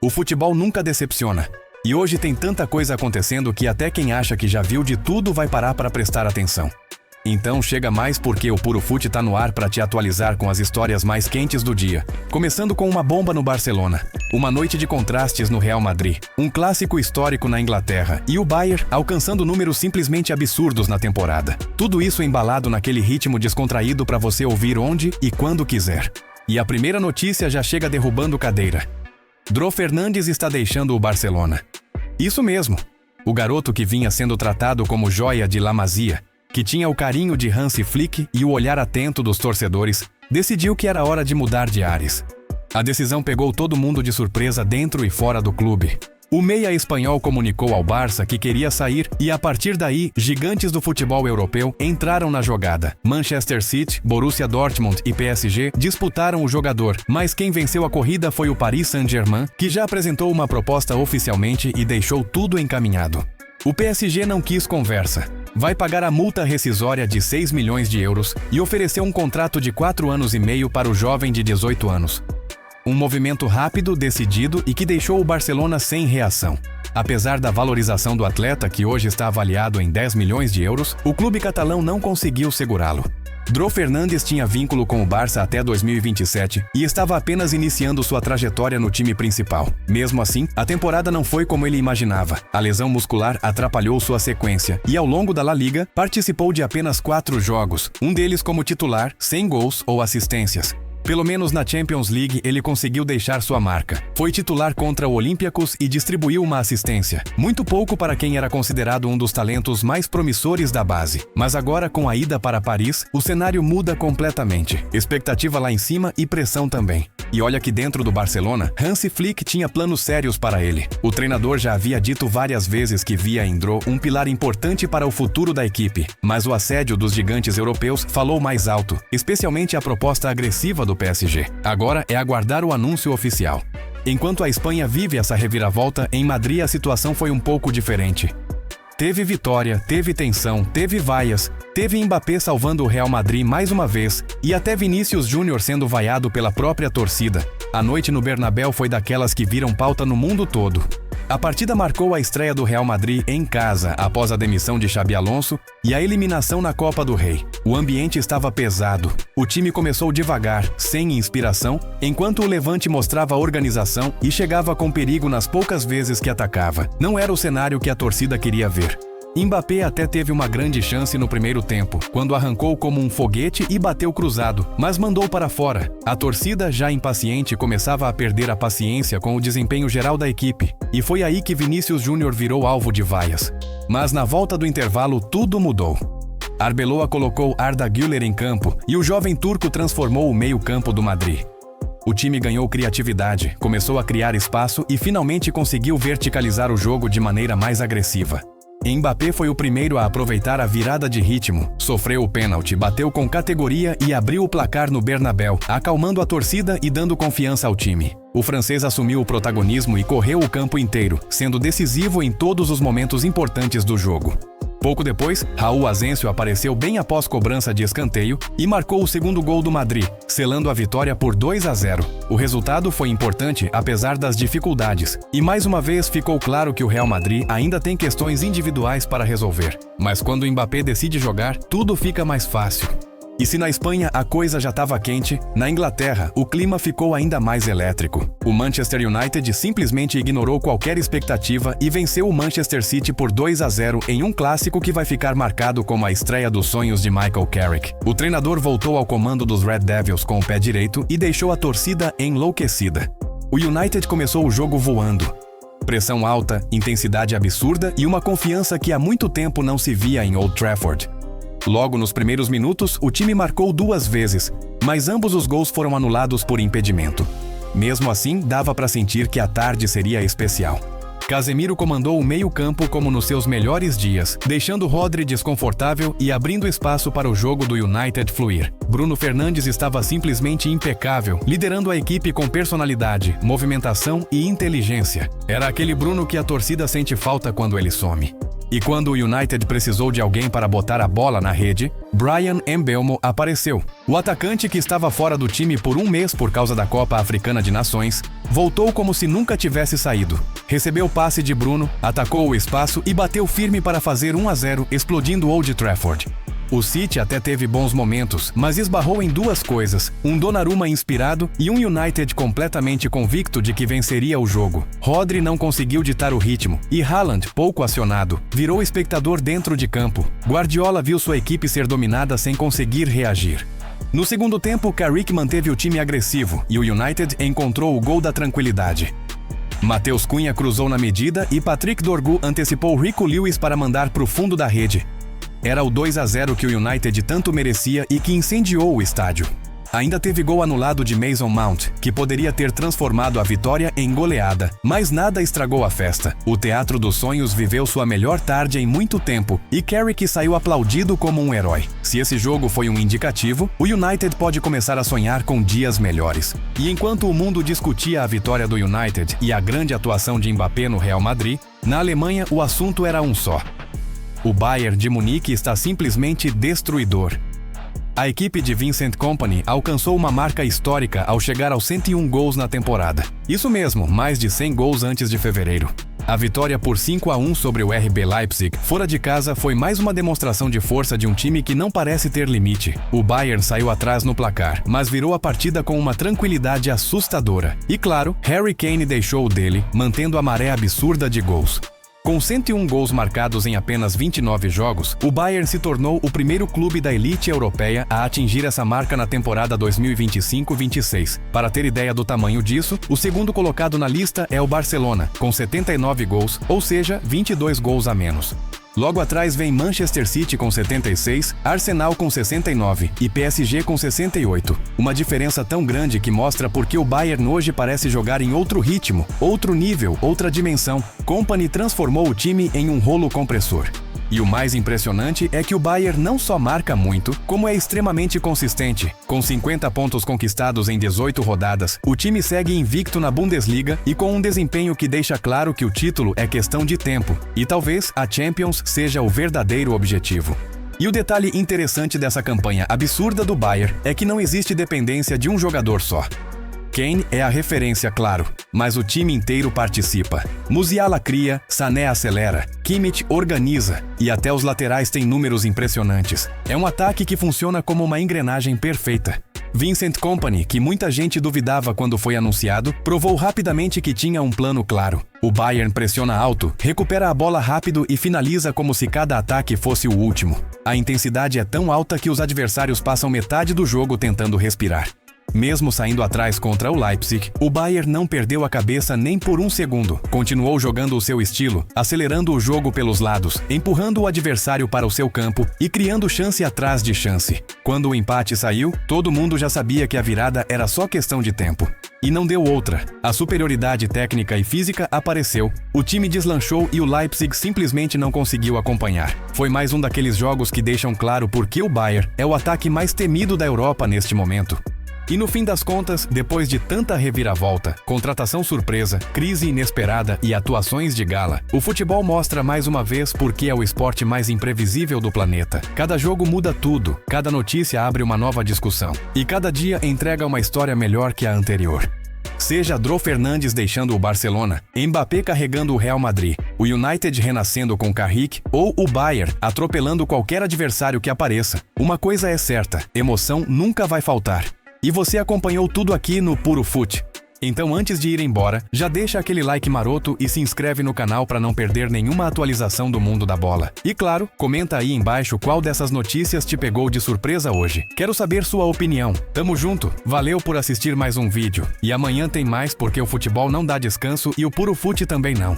O futebol nunca decepciona. E hoje tem tanta coisa acontecendo que até quem acha que já viu de tudo vai parar para prestar atenção. Então chega mais porque o Puro Fute tá no ar para te atualizar com as histórias mais quentes do dia. Começando com uma bomba no Barcelona, uma noite de contrastes no Real Madrid, um clássico histórico na Inglaterra e o Bayern alcançando números simplesmente absurdos na temporada. Tudo isso embalado naquele ritmo descontraído para você ouvir onde e quando quiser. E a primeira notícia já chega derrubando cadeira. Dro Fernandes está deixando o Barcelona. Isso mesmo, o garoto que vinha sendo tratado como joia de La Masia, que tinha o carinho de Hansi Flick e o olhar atento dos torcedores, decidiu que era hora de mudar de ares. A decisão pegou todo mundo de surpresa dentro e fora do clube. O meia espanhol comunicou ao Barça que queria sair e, a partir daí, gigantes do futebol europeu entraram na jogada. Manchester City, Borussia Dortmund e PSG disputaram o jogador, mas quem venceu a corrida foi o Paris Saint-Germain, que já apresentou uma proposta oficialmente e deixou tudo encaminhado. O PSG não quis conversa. Vai pagar a multa rescisória de 6 milhões de euros e ofereceu um contrato de 4 anos e meio para o jovem de 18 anos. Um movimento rápido, decidido e que deixou o Barcelona sem reação. Apesar da valorização do atleta, que hoje está avaliado em 10 milhões de euros, o clube catalão não conseguiu segurá-lo. Dro Fernandes tinha vínculo com o Barça até 2027 e estava apenas iniciando sua trajetória no time principal. Mesmo assim, a temporada não foi como ele imaginava. A lesão muscular atrapalhou sua sequência e, ao longo da La Liga, participou de apenas 4 jogos, um deles como titular, sem gols ou assistências. Pelo menos na Champions League ele conseguiu deixar sua marca. Foi titular contra o Olympiacos e distribuiu uma assistência. Muito pouco para quem era considerado um dos talentos mais promissores da base. Mas agora, com a ida para Paris, o cenário muda completamente. Expectativa lá em cima e pressão também. E olha que dentro do Barcelona, Hansi Flick tinha planos sérios para ele. O treinador já havia dito várias vezes que via em Dro um pilar importante para o futuro da equipe. Mas o assédio dos gigantes europeus falou mais alto, especialmente a proposta agressiva do PSG. Agora é aguardar o anúncio oficial. Enquanto a Espanha vive essa reviravolta, em Madrid a situação foi um pouco diferente. Teve vitória, teve tensão, teve vaias, teve Mbappé salvando o Real Madrid mais uma vez e até Vinícius Júnior sendo vaiado pela própria torcida. A noite no Bernabéu foi daquelas que viram pauta no mundo todo. A partida marcou a estreia do Real Madrid em casa após a demissão de Xabi Alonso e a eliminação na Copa do Rei. O ambiente estava pesado. O time começou devagar, sem inspiração, enquanto o Levante mostrava organização e chegava com perigo nas poucas vezes que atacava. Não era o cenário que a torcida queria ver. Mbappé até teve uma grande chance no primeiro tempo, quando arrancou como um foguete e bateu cruzado, mas mandou para fora. A torcida, já impaciente, começava a perder a paciência com o desempenho geral da equipe, e foi aí que Vinícius Júnior virou alvo de vaias. Mas na volta do intervalo tudo mudou. Arbeloa colocou Arda Güler em campo e o jovem turco transformou o meio-campo do Madrid. O time ganhou criatividade, começou a criar espaço e finalmente conseguiu verticalizar o jogo de maneira mais agressiva. Mbappé foi o primeiro a aproveitar a virada de ritmo, sofreu o pênalti, bateu com categoria e abriu o placar no Bernabéu, acalmando a torcida e dando confiança ao time. O francês assumiu o protagonismo e correu o campo inteiro, sendo decisivo em todos os momentos importantes do jogo. Pouco depois, Raul Asensio apareceu bem após cobrança de escanteio e marcou o segundo gol do Madrid, selando a vitória por 2-0. O resultado foi importante apesar das dificuldades, e mais uma vez ficou claro que o Real Madrid ainda tem questões individuais para resolver. Mas quando o Mbappé decide jogar, tudo fica mais fácil. E se na Espanha a coisa já estava quente, na Inglaterra o clima ficou ainda mais elétrico. O Manchester United simplesmente ignorou qualquer expectativa e venceu o Manchester City por 2-0 em um clássico que vai ficar marcado como a estreia dos sonhos de Michael Carrick. O treinador voltou ao comando dos Red Devils com o pé direito e deixou a torcida enlouquecida. O United começou o jogo voando. Pressão alta, intensidade absurda e uma confiança que há muito tempo não se via em Old Trafford. Logo nos primeiros minutos, o time marcou 2 vezes, mas ambos os gols foram anulados por impedimento. Mesmo assim, dava para sentir que a tarde seria especial. Casemiro comandou o meio-campo como nos seus melhores dias, deixando Rodri desconfortável e abrindo espaço para o jogo do United fluir. Bruno Fernandes estava simplesmente impecável, liderando a equipe com personalidade, movimentação e inteligência. Era aquele Bruno que a torcida sente falta quando ele some. E quando o United precisou de alguém para botar a bola na rede, Bryan Mbeumo apareceu. O atacante, que estava fora do time por um mês por causa da Copa Africana de Nações, voltou como se nunca tivesse saído. Recebeu o passe de Bruno, atacou o espaço e bateu firme para fazer 1-0, explodindo Old Trafford. O City até teve bons momentos, mas esbarrou em duas coisas: um Donnarumma inspirado e um United completamente convicto de que venceria o jogo. Rodri não conseguiu ditar o ritmo e Haaland, pouco acionado, virou espectador dentro de campo. Guardiola viu sua equipe ser dominada sem conseguir reagir. No segundo tempo, Carrick manteve o time agressivo e o United encontrou o gol da tranquilidade. Matheus Cunha cruzou na medida e Patrick Dorgu antecipou Rico Lewis para mandar para o fundo da rede. Era o 2-0 que o United tanto merecia e que incendiou o estádio. Ainda teve gol anulado de Mason Mount, que poderia ter transformado a vitória em goleada, mas nada estragou a festa. O Teatro dos Sonhos viveu sua melhor tarde em muito tempo e Carrick saiu aplaudido como um herói. Se esse jogo foi um indicativo, o United pode começar a sonhar com dias melhores. E enquanto o mundo discutia a vitória do United e a grande atuação de Mbappé no Real Madrid, na Alemanha o assunto era um só: o Bayern de Munique está simplesmente destruidor. A equipe de Vincent Kompany alcançou uma marca histórica ao chegar aos 101 gols na temporada. Isso mesmo, mais de 100 gols antes de fevereiro. A vitória por 5-1 sobre o RB Leipzig, fora de casa, foi mais uma demonstração de força de um time que não parece ter limite. O Bayern saiu atrás no placar, mas virou a partida com uma tranquilidade assustadora. E claro, Harry Kane deixou o dele, mantendo a maré absurda de gols. Com 101 gols marcados em apenas 29 jogos, o Bayern se tornou o primeiro clube da elite europeia a atingir essa marca na temporada 2025-26. Para ter ideia do tamanho disso, o segundo colocado na lista é o Barcelona, com 79 gols, ou seja, 22 gols a menos. Logo atrás vem Manchester City com 76, Arsenal com 69 e PSG com 68. Uma diferença tão grande que mostra por que o Bayern hoje parece jogar em outro ritmo, outro nível, outra dimensão. Kompany transformou o time em um rolo compressor. E o mais impressionante é que o Bayern não só marca muito, como é extremamente consistente. Com 50 pontos conquistados em 18 rodadas, o time segue invicto na Bundesliga e com um desempenho que deixa claro que o título é questão de tempo. E talvez a Champions seja o verdadeiro objetivo. E o detalhe interessante dessa campanha absurda do Bayern é que não existe dependência de um jogador só. Kane é a referência, claro, mas o time inteiro participa. Musiala cria, Sané acelera, Kimmich organiza e até os laterais têm números impressionantes. É um ataque que funciona como uma engrenagem perfeita. Vincent Kompany, que muita gente duvidava quando foi anunciado, provou rapidamente que tinha um plano claro. O Bayern pressiona alto, recupera a bola rápido e finaliza como se cada ataque fosse o último. A intensidade é tão alta que os adversários passam metade do jogo tentando respirar. Mesmo saindo atrás contra o Leipzig, o Bayern não perdeu a cabeça nem por um segundo. Continuou jogando o seu estilo, acelerando o jogo pelos lados, empurrando o adversário para o seu campo e criando chance atrás de chance. Quando o empate saiu, todo mundo já sabia que a virada era só questão de tempo. E não deu outra. A superioridade técnica e física apareceu, o time deslanchou e o Leipzig simplesmente não conseguiu acompanhar. Foi mais um daqueles jogos que deixam claro por que o Bayern é o ataque mais temido da Europa neste momento. E no fim das contas, depois de tanta reviravolta, contratação surpresa, crise inesperada e atuações de gala, o futebol mostra mais uma vez por que é o esporte mais imprevisível do planeta. Cada jogo muda tudo, cada notícia abre uma nova discussão, e cada dia entrega uma história melhor que a anterior. Seja Dro Fernandes deixando o Barcelona, Mbappé carregando o Real Madrid, o United renascendo com Carrick ou o Bayern atropelando qualquer adversário que apareça, uma coisa é certa, emoção nunca vai faltar. E você acompanhou tudo aqui no Puro Fute. Então antes de ir embora, já deixa aquele like maroto e se inscreve no canal para não perder nenhuma atualização do mundo da bola. E claro, comenta aí embaixo qual dessas notícias te pegou de surpresa hoje. Quero saber sua opinião. Tamo junto, valeu por assistir mais um vídeo. E amanhã tem mais porque o futebol não dá descanso e o Puro Fute também não.